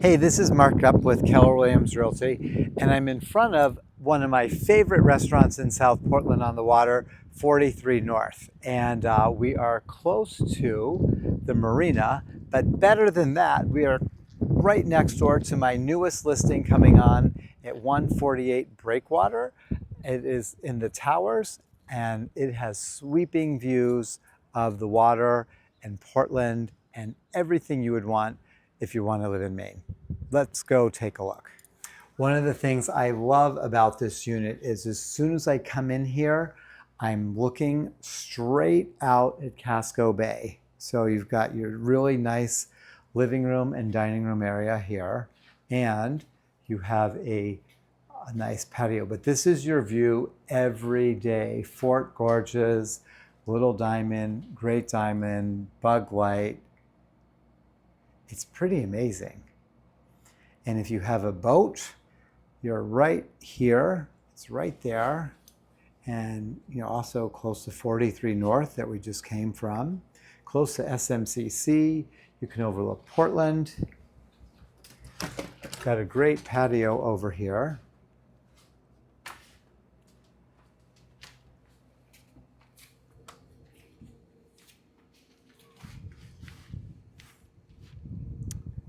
Hey, this is Mark Up with Keller Williams Realty, and I'm in front of one of my favorite restaurants in South Portland on the water, 43 North. And we are close to the marina, but better than that, we are right next door to my newest listing coming on at 148 Breakwater. It is in the towers, and it has sweeping views of the water and Portland and everything you would want if you want to live in Maine. Let's go take a look. One of the things I love about this unit is as soon as I come in here, I'm looking straight out at Casco Bay. So you've got your really nice living room and dining room area here, and you have a nice patio. But this is your view every day. Fort Gorges, Little Diamond, Great Diamond, Bug Light. It's pretty amazing. And if you have a boat, you're right here. It's right there. And also close to 43 North that we just came from. Close to SMCC. You can overlook Portland. Got a great patio over here.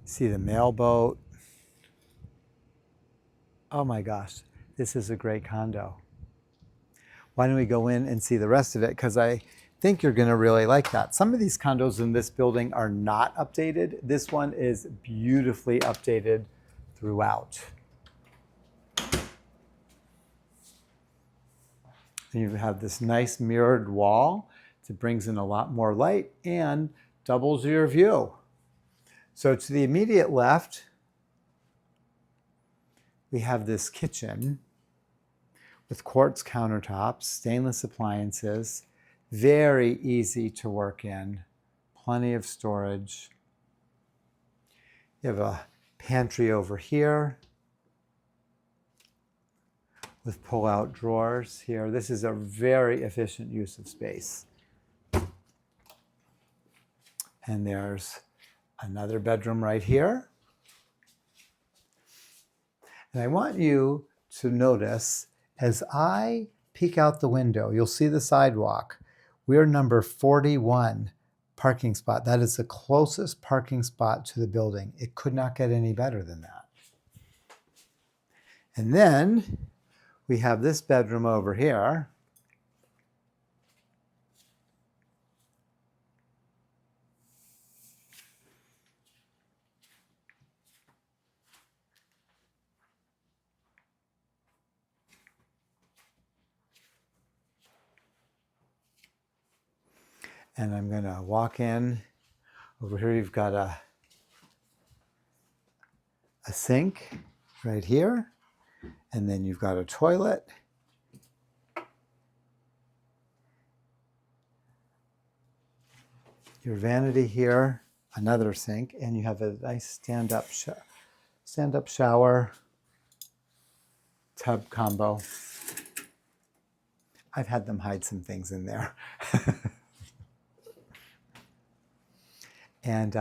See the mailboat. Oh my gosh, this is a great condo. Why don't we go in and see the rest of it? Because I think you're gonna really like that. Some of these condos in this building are not updated. This one is beautifully updated throughout. And you have this nice mirrored wall that brings in a lot more light and doubles your view. So to the immediate left, we have this kitchen with quartz countertops, stainless appliances, very easy to work in, plenty of storage. You have a pantry over here with pull-out drawers here. This is a very efficient use of space. And there's another bedroom right here. And I want you to notice as I peek out the window, you'll see the sidewalk. We're number 41 parking spot. That is the closest parking spot to the building. It could not get any better than that. And then we have this bedroom over here. And I'm going to walk in. Over here you've got a sink right here. And then you've got a toilet. Your vanity here, another sink, and you have a nice stand-up shower tub combo. I've had them hide some things in there. And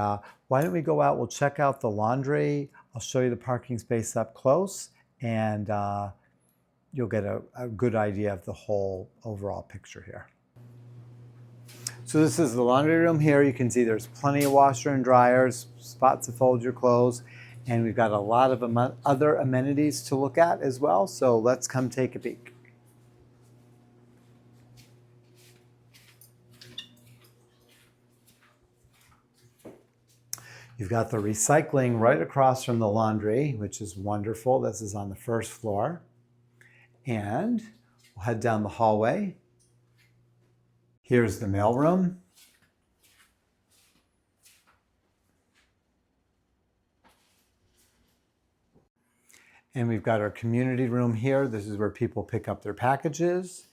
why don't we go out? We'll check out the laundry. I'll show you the parking space up close, and you'll get a good idea of the whole overall picture here. So this is the laundry room here. You can see there's plenty of washer and dryers, spots to fold your clothes, and we've got a lot of other amenities to look at as well. So let's come take a peek. You've got the recycling right across from the laundry, which is wonderful. This is on the first floor. And we'll head down the hallway. Here's the mailroom. And we've got our community room here. This is where people pick up their packages.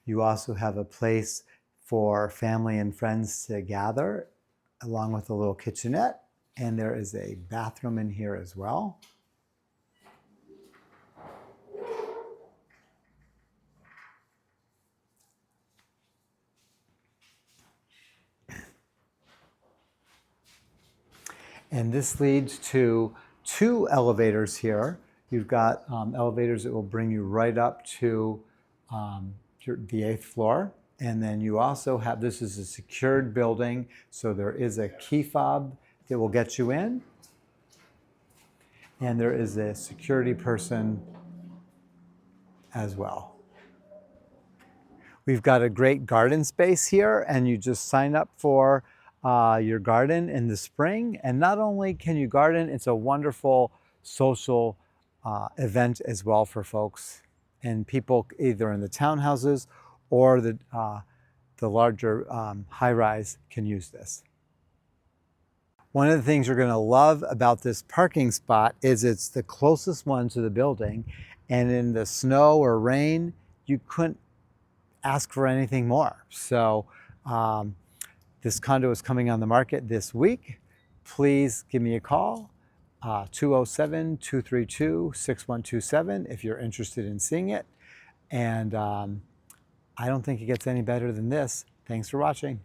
You also have a place for family and friends to gather, along with a little kitchenette. And there is a bathroom in here as well. And this leads to 2 elevators here. You've got elevators that will bring you right up to the 8th floor. And then you also have, this is a secured building, so there is a key fob that will get you in. And there is a security person as well. We've got a great garden space here, and you just sign up for your garden in the spring. And not only can you garden, it's a wonderful social event as well for folks and people either in the townhouses or the larger high-rise can use this. One of the things you're going to love about this parking spot is it's the closest one to the building, and in the snow or rain, you couldn't ask for anything more. So this condo is coming on the market this week. Please give me a call, 207-232-6127 if you're interested in seeing it. And I don't think it gets any better than this. Thanks for watching.